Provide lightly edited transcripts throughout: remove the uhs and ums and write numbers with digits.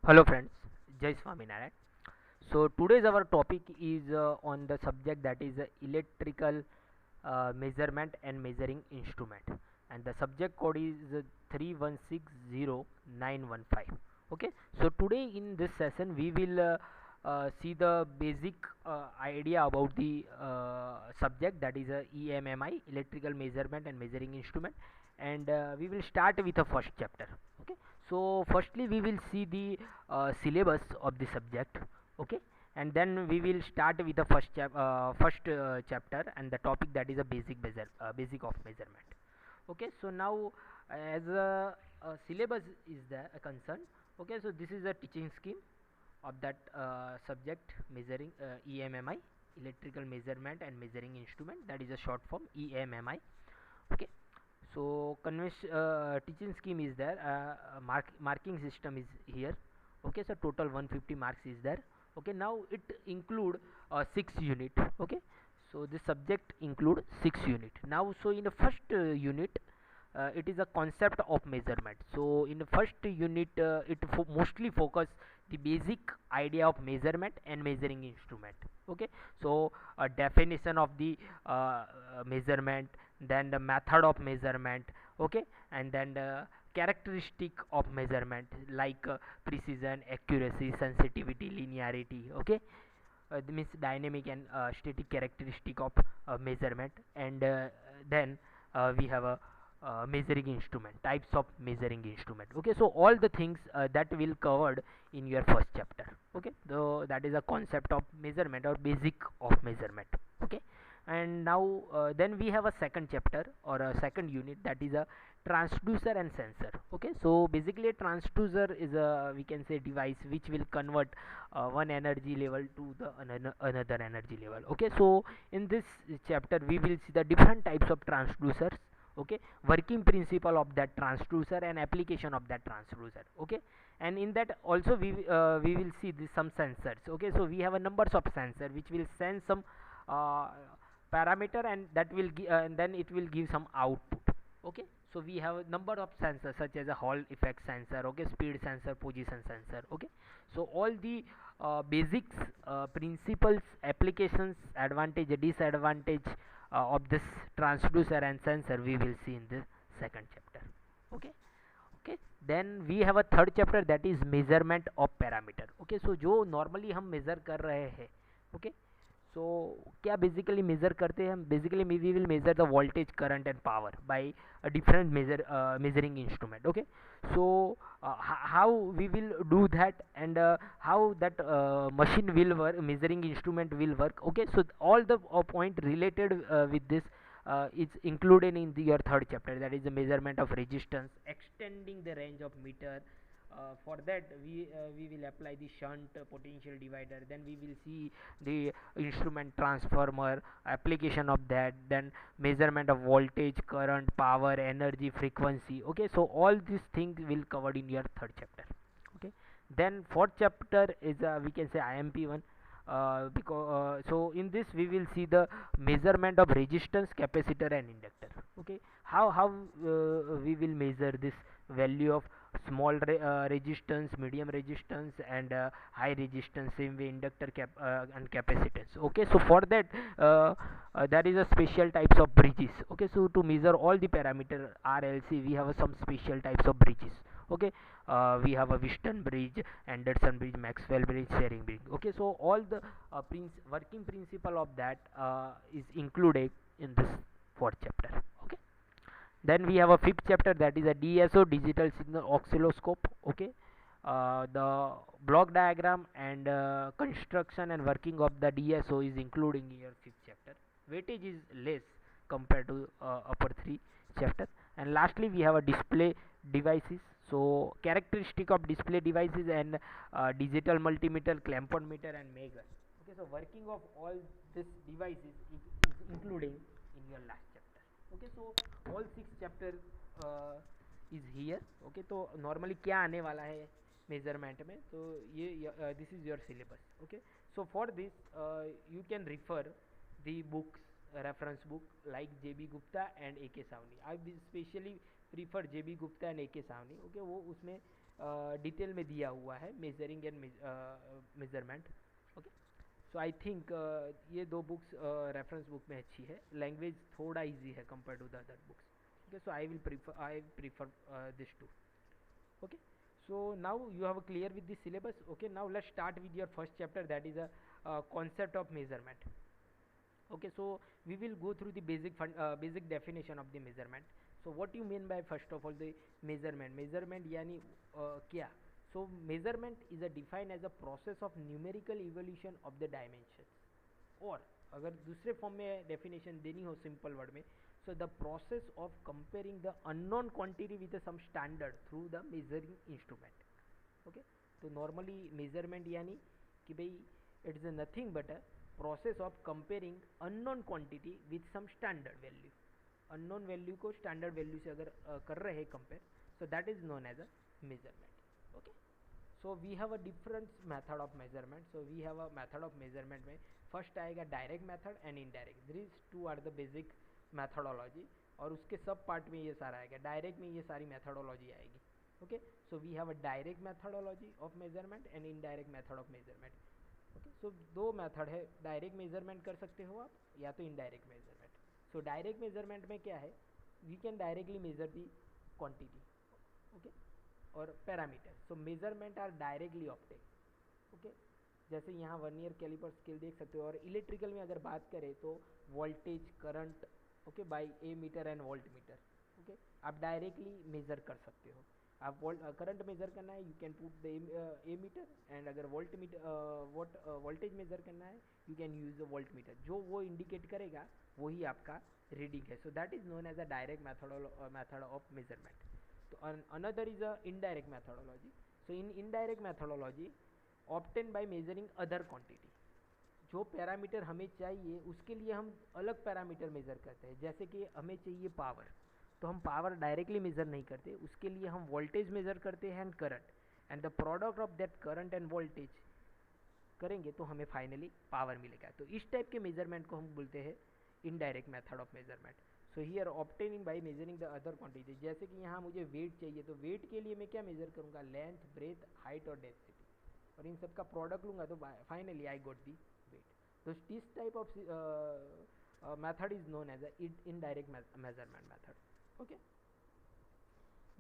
Hello friends, Jai Swaminarayan. So today's our topic is on the subject that is electrical measurement and measuring instrument, and the subject code is 3160915. Okay, so today in this session we will see the basic idea about the subject that is EMMI, electrical measurement and measuring instrument, and we will start with the first chapter. Okay, so firstly we will see the syllabus of the subject. Okay, and then we will start with the first chapter and the topic that is a basic of measurement. Okay, so now as a syllabus is the concern. Okay, so this is a teaching scheme of that subject, measuring EMMI, electrical measurement and measuring instrument, that is a short form EMMI. Okay, so teaching scheme is there, marking system is here. Okay, so total 150 marks is there. Okay, now it include 6 unit. Okay, so this subject include 6 unit. Now so in the first unit, it is a concept of measurement. So in the first unit, it mostly focus the basic idea of measurement and measuring instrument. Okay, so a definition of the measurement, then the method of measurement. Okay, and then the characteristic of measurement, like precision, accuracy, sensitivity, linearity. Okay, means dynamic and static characteristic of measurement, and then we have a measuring instrument, types of measuring instrument. Okay, so all the things that will covered in your first chapter. Okay, so that is a concept of measurement or basic of measurement. Okay, and now then we have a second chapter or a second unit, that is a transducer and sensor. Okay, so basically a transducer is a, we can say, device which will convert one energy level to the another energy level. Okay, so in this chapter we will see the different types of transducers. Okay, working principle of that transducer and application of that transducer. Okay, and in that also we will see some sensors. Okay, so we have a numbers of sensor which will sense some uh, parameter, and that will and then it will give some output. Okay, so we have a number of sensors such as a hall effect sensor. Okay, speed sensor, position sensor. Okay, so all the basics, principles, applications, advantage, disadvantage of this transducer and sensor we will see in the second chapter. Okay, okay, then we have a third chapter, that is measurement of parameter. Okay, so जो normally हम measure कर रहे हैं. Okay, so क्या basically measure करते हैं हम? Basically we will measure the voltage, current and power by a different measuring instrument. Okay, so how we will do that, and how that machine will work, measuring instrument will work. Okay, so all the point related with this is included in your third chapter, that is the measurement of resistance, extending the range of meter. For that we will apply the shunt potential divider, then we will see the instrument transformer application of that, then measurement of voltage, current, power, energy, frequency. Okay, so all these things will covered in your third chapter. Okay, then fourth chapter is we can say IMP one. Because so in this we will see the measurement of resistance, capacitor and inductor. Okay, how we will measure this value of small resistance, medium resistance and high resistance, same way inductor and capacitance. Okay, so for that there is a special types of bridges. Okay, so to measure all the parameter RLC we have some special types of bridges. Okay, we have a Wheaton bridge, Anderson bridge, Maxwell bridge, sharing bridge. Okay, so all the working principle of that is included in this fourth chapter. Okay, then we have a fifth chapter, that is a DSO, digital signal oscilloscope. Okay, the block diagram and construction and working of the DSO is included in your fifth chapter. Weightage is less compared to upper three chapter. And lastly we have a display devices. So characteristic of display devices and digital multimeter, clampon meter and meter. Okay, so working of all these devices is including in your last chapter. Okay, so all six chapter is here. Okay, तो normally क्या आने वाला है measurement में, तो ये this is your syllabus. Okay, so for this you can refer the books, reference book like JB Gupta and AK Savni. I specially prefer JB Gupta and AK Savni. Okay, वो उसमें detail में दिया हुआ है, measuring and measurement. Okay, so I think ये दो books reference book में अच्छी है, लैंग्वेज थोड़ा इजी है compare to the other books. Okay, so I prefer this too. Okay, so now you have clear with the syllabus. Okay, now let's start with your first chapter, that is a concept of measurement. Okay, so we will go through the basic definition of the measurement. So what you mean by first of all the measurement यानी क्या? So measurement is a defined as a process of numerical evolution of the dimensions, और अगर दूसरे form में definition देनी हो simple word में, so the process of comparing the unknown quantity with some standard through the measuring instrument. Okay, तो normally measurement यानी कि भाई it is nothing but a process of comparing unknown quantity with some standard value. Unknown value को standard value से अगर कर रहे हैं compare, so that is known as a measurement. Okay, so we have a different method of measurement. So we have a method of measurement में first आएगा direct method and indirect. This two are the basic methodology, और उसके सब part में ये सारा आएगा। Direct में ये सारी मैथडोलॉजी आएगी। Okay, so we have a direct methodology of measurement and indirect method of measurement. Okay, so दो मेथड है, डायरेक्ट मेजरमेंट कर सकते हो आप या तो indirect measurement. So direct measurement में क्या है, we can directly measure the quantity, okay, और parameter. So measurement are directly obtain. Okay, जैसे यहाँ वर्नियर कैलिपर स्केल देख सकते हो, और इलेक्ट्रिकल में अगर बात करें तो voltage current, okay, by ammeter and voltmeter. Okay, आप डायरेक्टली मेजर कर सकते हो। आप करंट मेजर करना है, you can put the ammeter, एंड अगर वोल्टेज मेजर करना है, you can use the voltmeter. जो वो इंडिकेट करेगा वही आपका रीडिंग है। So that is known as a direct method of measurement. तो another is a indirect methodology. So in indirect methodology obtain by measuring other quantity. जो parameter हमें चाहिए उसके लिए हम अलग पैरामीटर मेज़र करते हैं। जैसे कि हमें चाहिए पावर, तो हम पावर डायरेक्टली मेज़र नहीं करते, उसके लिए हम वोल्टेज मेज़र करते हैं and current, and the product of that current end voltage करेंगे तो हमें फाइनली पावर मिलेगा। तो इस टाइप के मेजरमेंट को हम बोलते हैं indirect method of measurement. So here obtaining by measuring the other quantity. जैसे कि यहाँ मुझे वेट चाहिए, तो वेट के लिए मैं क्या मेज़र करूँगा, लेंथ, ब्रेथ, हाइट और डेंसिटी, और इन सब का प्रोडक्ट लूँगा तो finally I got the weight. तो this type of method is known as a indirect measurement method. Okay,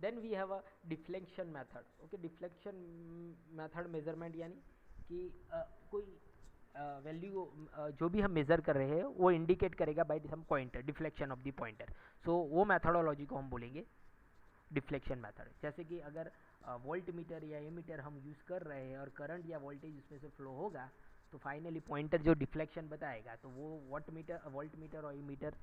then we have a deflection method. Okay, deflection method measurement यानी कि कोई वैल्यू जो भी हम मेज़र कर रहे हैं वो इंडिकेट करेगा by some pointer, deflection of the pointer. So वो मैथडोलॉजी को हम बोलेंगे डिफ्लेक्शन मेथड। जैसे कि अगर वोल्ट मीटर या एमीटर हम यूज़ कर रहे हैं और करंट या वोल्टेज उसमें से फ्लो होगा, तो फाइनली पॉइंटर जो डिफ्लेक्शन बताएगा, तो वो वोल्ट मीटर और एमीटर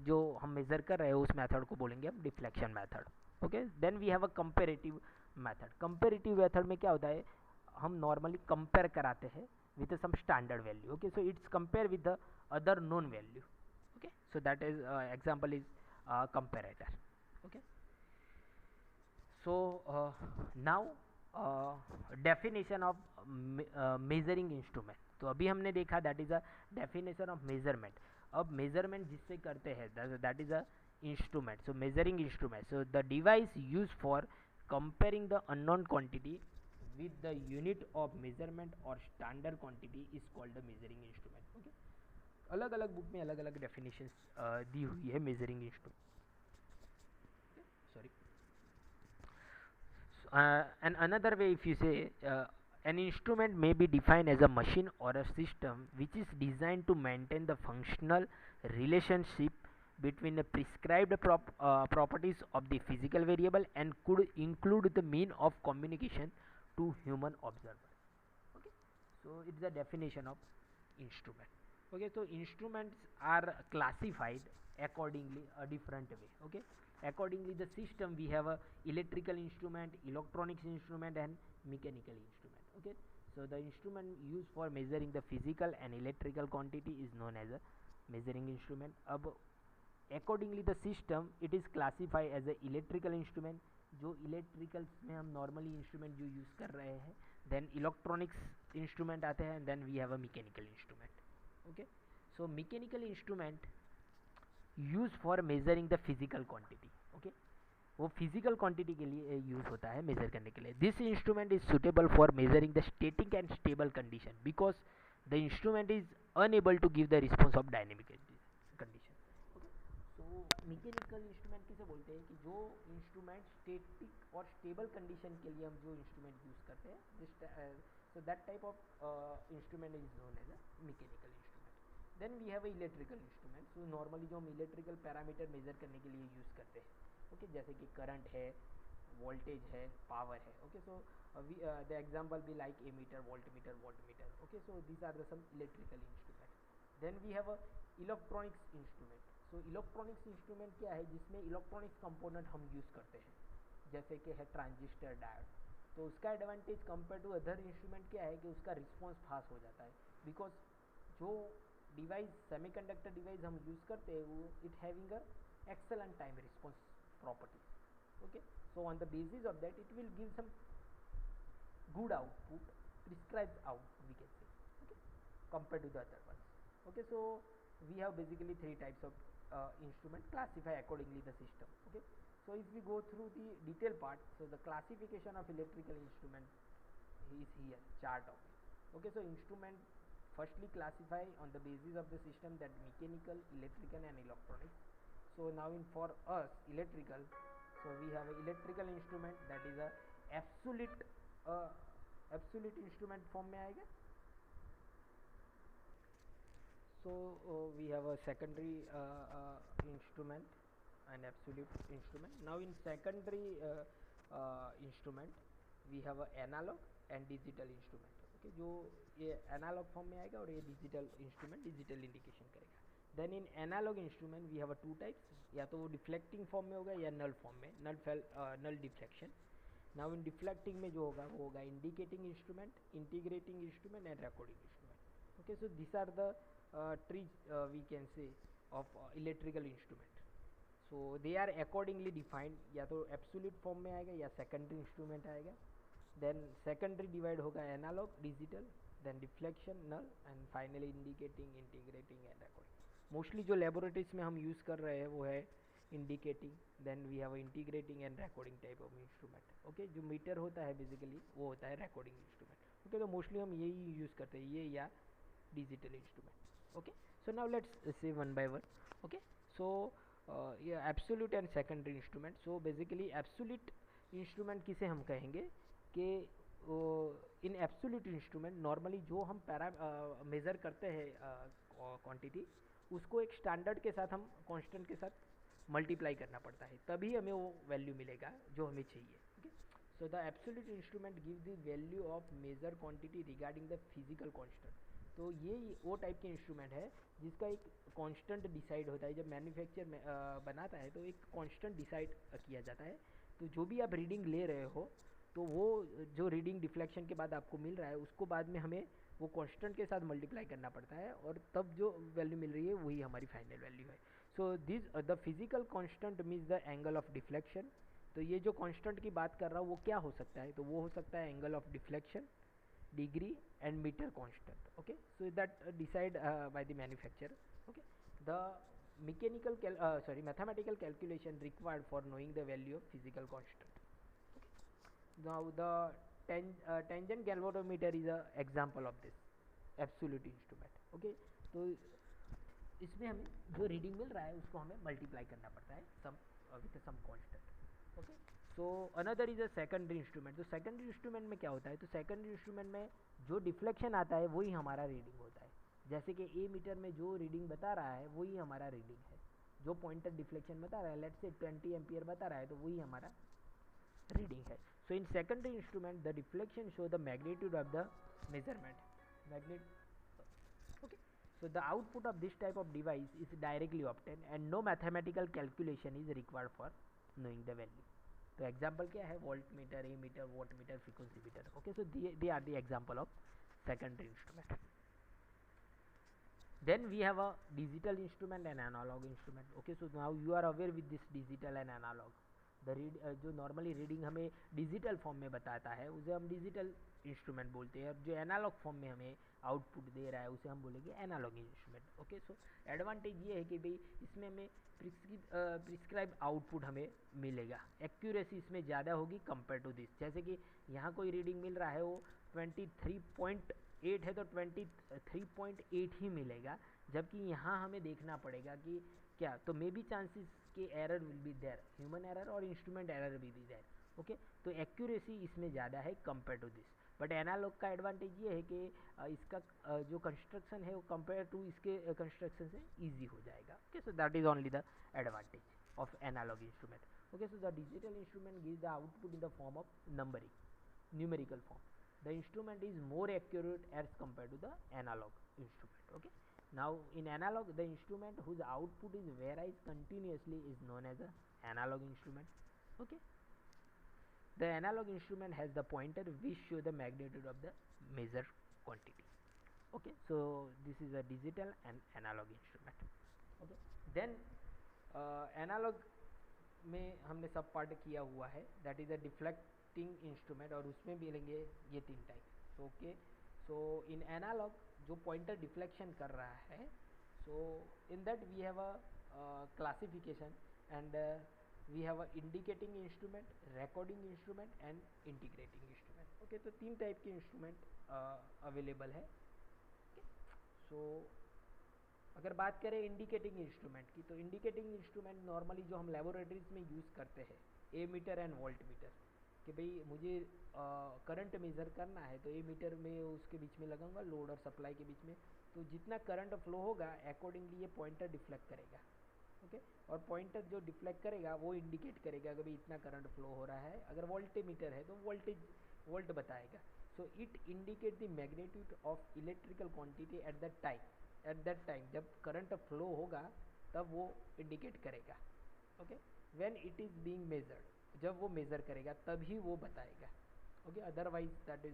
जो हम मेज़र कर रहे हैं उस मेथड को बोलेंगे हम deflection method. Okay, then we have a comparative method. Comparative method में क्या होता है, हम नॉर्मली कंपेयर कराते हैं with some standard value. Okay, so it's compare with the other known value. Okay, so that is example is comparator. Okay, so now definition of measuring instrument। तो अभी हमने देखा that is a definition of measurement. अब measurement जिससे करते हैं that is a instrument. So measuring instrument, so the device use for comparing the unknown quantity with the unit of measurement और standard quantity is called the measuring instrument. Okay, अलग अलग book में अलग अलग definition दी हुई है measuring instrument. Sorry, and another way if you say an instrument may be defined as a machine or a system which is designed to maintain the functional relationship between the prescribed properties of the physical variable and could include the mean of communication to human observer. Okay, so it's the definition of instrument. Okay, so instruments are classified accordingly a different way. Okay, accordingly the system we have a electrical instrument, electronics instrument and mechanical instrument. Okay, so the instrument used for measuring the physical and electrical quantity is known as a measuring instrument. अब accordingly the system it is classified as a electrical instrument, जो electrical में हम normally instrument जो use कर रहे हैं, then electronics instrument आते हैं, and then we have a mechanical instrument. Okay, so mechanical instrument used for measuring the physical quantity. Okay, वो फिजिकल क्वांटिटी के लिए यूज होता है मेजर करने के लिए. This instrument is suitable for measuring the static and stable condition because the instrument is unable to give the response of dynamic condition. So mechanical instrument किसे बोलते हैं कि जो इंस्ट्रूमेंट स्टैटिक और स्टेबल कंडीशन के लिए हम जो इंस्ट्रूमेंट यूज करते हैं, so that type of instrument is known as a mechanical instrument. Then we have electrical instrument. So normally जो हम इलेक्ट्रिकल पैरामीटर मेजर करने के लिए यूज करते हैं, ओके, जैसे कि करंट है, वोल्टेज है, पावर है. Okay, so the example be like ammeter, voltmeter, voltmeter. Okay, so these are the some electrical instrument. Then we have a electronics instrument. So electronics instrument क्या है, जिसमें इलेक्ट्रॉनिक्स कंपोनेंट हम use करते हैं, जैसे कि है ट्रांजिस्टर, डायोड. तो उसका advantage compare to other instrument क्या है कि उसका रिस्पॉन्स फास्ट हो जाता है, बिकॉज जो डिवाइस, सेमीकंडक्टर डिवाइस हम यूज़ करते हैं, वो it having a excellent time response properties. Okay, so on the basis of that it will give some good output, prescribed output we can say, okay, compared to the other ones. Okay, so we have basically three types of instrument, classify accordingly the system. Okay, so if we go through the detail part, so the classification of electrical instrument is here, chart of it. Okay, so instrument firstly classify on the basis of the system, that mechanical, electrical and electronics. So now in for us electrical, so we have a electrical instrument that is a absolute instrument form में आएगा. So we have a secondary instrument and absolute instrument. Now in secondary instrument we have a analog and digital instrument. Okay, जो ये analog form में आएगा और ये digital instrument digital indication करेगा. Then in analog instrument we have a two types, या तो वो डिफ्लेक्टिंग फॉर्म में होगा या नल फॉर्म में, null deflection. Now in deflecting में जो होगा वो होगा indicating instrument, integrating instrument and recording instrument. Okay, so this are the trees we can say of electrical instrument. So they are accordingly defined, या तो absolute form में आएगा या सेकेंडरी इंस्ट्रूमेंट आएगा. देन सेकेंडरी डिवाइड होगा analog, digital, then deflection, null and finally indicating, integrating and recording. Mostly जो laboratories में हम यूज़ कर रहे हैं वो है indicating, then we have integrating and recording type of instrument. Okay, जो मीटर होता है बेसिकली वो होता है रिकॉर्डिंग इंस्ट्रूमेंट. ओके, तो मोस्टली हम यही यूज़ करते हैं, ये या digital instrument. Okay, so now let's say one by one. Okay, so ये absolute and secondary instrument. So basically absolute instrument किसे हम कहेंगे कि इन एब्सोल्यूट इंस्ट्रूमेंट नॉर्मली जो हम मेज़र करते हैं क्वांटिटी, उसको एक स्टैंडर्ड के साथ हम कांस्टेंट के साथ मल्टीप्लाई करना पड़ता है, तभी हमें वो वैल्यू मिलेगा जो हमें चाहिए. Okay, so the absolute instrument give the value of measure quantity regarding the physical constant. तो ये वो टाइप के इंस्ट्रूमेंट है जिसका एक कांस्टेंट डिसाइड होता है. जब मैन्युफैक्चर बनाता है तो एक कांस्टेंट डिसाइड किया जाता है. तो जो भी आप रीडिंग ले रहे हो, तो वो जो रीडिंग डिफ्लेक्शन के बाद आपको मिल रहा है, उसको बाद में हमें वो कांस्टेंट के साथ मल्टीप्लाई करना पड़ता है, और तब जो वैल्यू मिल रही है वही हमारी फाइनल वैल्यू है. So this the physical constant means the angle of deflection. तो ये जो कांस्टेंट की बात कर रहा हूँ वो क्या हो सकता है, तो वो हो सकता है angle of deflection, degree and metre constant. Okay, so that decide by the manufacturer. Okay, the mathematical calculation required for knowing the value of physical constant. Now the tangent galvanometer is a example of this absolute instrument. Okay, तो इसमें हमें जो reading मिल रहा है उसको हमें multiply करना पड़ता है some with some constant. Okay, so another is a secondary instrument. तो सेकेंडरी इंस्ट्रूमेंट में क्या होता है, तो सेकेंडरी इंस्ट्रूमेंट में जो डिफ्लेक्शन आता है वही हमारा रीडिंग होता है. जैसे कि ए मीटर में जो रीडिंग बता रहा है वही हमारा रीडिंग है. जो पॉइंटर डिफ्लेक्शन बता रहा है, लेट्स से 20 एम्पियर बता रहा है, तो वही हमारा रीडिंग है. So in secondary instrument the deflection show the magnitude of the measurement. Okay, so the output of this type of device is directly obtained and no mathematical calculation is required for knowing the value. तो example क्या है, voltmeter, ammeter, wattmeter, frequency meter. Okay, so they are the example of secondary instrument. Then we have a digital instrument and analog instrument. Okay, so now you are aware with this digital and analog. जो normally reading हमें digital form में बताता है उसे हम digital instrument बोलते हैं, और जो एनालॉग फॉर्म में हमें आउटपुट दे रहा है उसे हम बोलेंगे एनालॉग इंस्ट्रूमेंट. ओके, सो एडवांटेज ये है कि भाई इसमें हमें प्रिस्क्राइब आउटपुट हमें मिलेगा। एक्यूरेसी इसमें ज़्यादा होगी कंपेयर टू दिस। जैसे कि यहाँ कोई रीडिंग मिल रहा है वो 23.8 है तो 23.8 ही मिलेगा, जबकि यहाँ हमें देखना पड़ेगा कि क्या, तो मे बी चांसेस कि error will be there, human error और इंस्ट्रूमेंट एरर भी देयर। ओके, तो एक्यूरेसी इसमें ज़्यादा है compare to this. But analog का एडवांटेज ये है कि इसका जो कंस्ट्रक्शन है वो कंपेयर टू इसके कंस्ट्रक्शन से ईजी हो जाएगा। Okay, so that is only the advantage of analog instrument. Okay, so the digital instrument gives the output in the form of numbering, numerical form. The instrument is more accurate as compared to the analog instrument. Okay, now in analog the instrument whose output is varies continuously is known as a analog instrument. Okay, the analog instrument has the pointer which show the magnitude of the measured quantity. Okay, so this is a digital and analog instrument. Okay, then analog में हमने सब part किया हुआ है, that is a deflecting instrument, और उसमें भी लेंगे ये 3 type. Okay, so in analog जो पॉइंटर डिफ्लेक्शन कर रहा है, so in that we have a classification and we have a indicating instrument, recording instrument and integrating instrument. Okay, तो 3 टाइप के इंस्ट्रूमेंट अवेलेबल है। सो अगर बात करें इंडिकेटिंग इंस्ट्रूमेंट की, तो इंडिकेटिंग इंस्ट्रूमेंट नॉर्मली जो हम लेबोरेटरीज में यूज़ करते हैं, ए मीटर एंड वोल्ट मीटर, कि भाई मुझे करंट मेज़र करना है तो ए मीटर में उसके बीच में लगाऊंगा लोड और सप्लाई के बीच में, तो जितना करंट फ्लो होगा अकॉर्डिंगली ये पॉइंटर डिफ्लेक्ट करेगा। ओके, और पॉइंटर जो डिफ्लेक्ट करेगा वो इंडिकेट करेगा कि भाई इतना करंट फ्लो हो रहा है। अगर वोल्ट मीटर है तो वोल्ट बताएगा। So it indicate the magnitude of electrical quantity at that time जब करंट फ्लो होगा तब वो इंडिकेट करेगा। Okay, when it is being measured, जब वो मेज़र करेगा तभी वो बताएगा। Okay, otherwise that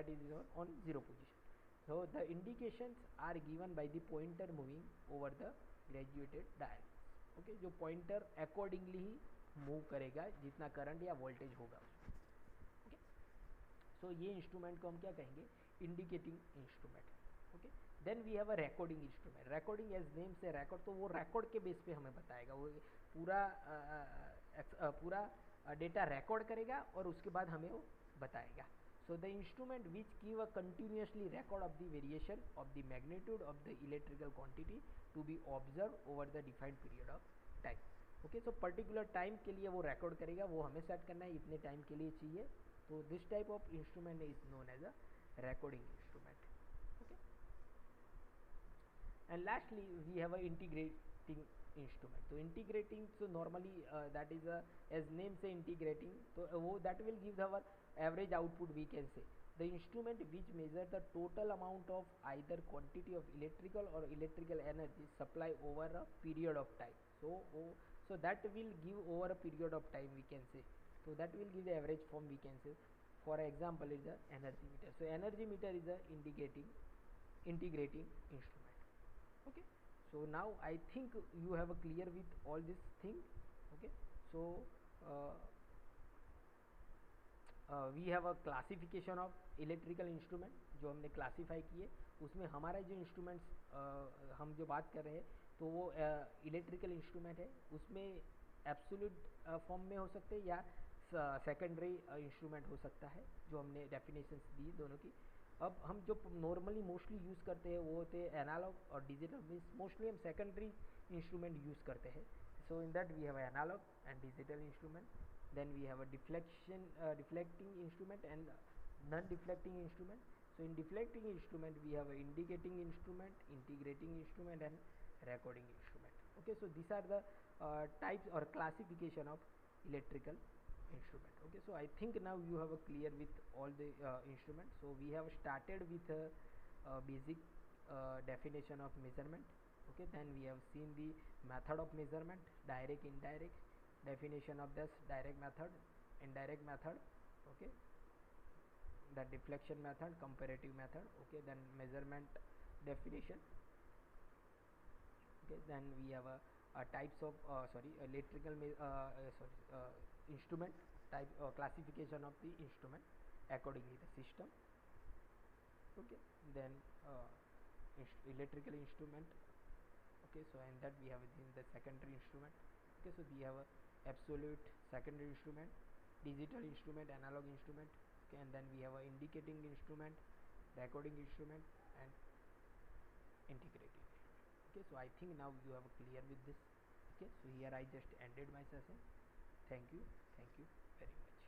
is on zero position. So the indications are given by the pointer moving over the graduated dial. Okay, जो पॉइंटर अकॉर्डिंगली ही move करेगा जितना करंट या वोल्टेज होगा। ओके, सो ये इंस्ट्रूमेंट को हम क्या कहेंगे, indicating instrument. Okay, then we have a recording instrument. Recording as name से रिकॉर्ड, तो वो रिकॉर्ड के बेस पे हमें बताएगा, वो पूरा डेटा रिकॉर्ड करेगा और उसके बाद हमें वो बताएगा। So the instrument which give a continuously record of the variation of the magnitude of the electrical quantity to be observe over the defined period of time. Okay, so particular time के लिए वो record करेगा, वो हमें set करना है इतने time के लिए चाहिए। तो this type of instrument is known as a recording instrument. Okay, and lastly we have a integrating instrument. तो integrating, so normally that is a as name say integrating, तो वो that will give our average output we can say, the instrument which measure the total amount of either quantity of electrical or electrical energy supply over a period of time. So that will give over a period of time we can say, so that will give the average form we can say. For example is the energy meter. So energy meter is a integrating instrument. Okay, so now I think you have a clear with all this thing. Okay, so we have a classification of electrical instrument जो हमने classify किए, उसमें हमारा जो instruments हम जो बात कर रहे हैं तो वो इलेक्ट्रिकल इंस्ट्रूमेंट है, उसमें एब्सोल्यूट फॉर्म में हो सकते हैं या सेकेंडरी इंस्ट्रूमेंट हो सकता है, जो हमने डेफिनेशंस दी दोनों की। अब हम जो नॉर्मली मोस्टली यूज़ करते हैं वो होते हैं एनालॉग और डिजिटल, मीन्स मोस्टली हम सेकेंडरी इंस्ट्रूमेंट यूज़ करते हैं। So in that we have analog and digital instrument, then we have a deflecting instrument and non deflecting instrument. So in deflecting instrument we have a indicating instrument, integrating instrument and recording instrument. Okay, so these are the types or classification of electrical instrument. Okay, so I think now you have a clear with all the instruments. So we have started with a basic definition of measurement. Okay, then we have seen the method of measurement, direct, indirect, definition of this direct method, indirect method. Okay, the deflection method, comparative method. Okay, then measurement definition. Okay, then we have a types of electrical instrument type, classification of the instrument accordingly the system. Okay, then electrical instrument. Okay, so and that we have within the secondary instrument. Okay, so we have a absolute secondary instrument, digital instrument, analog instrument. Okay, and then we have a indicating instrument, recording instrument, and integrated instrument. Okay, so I think now you have clear with this. Okay, so here I just ended my session. Thank you very much.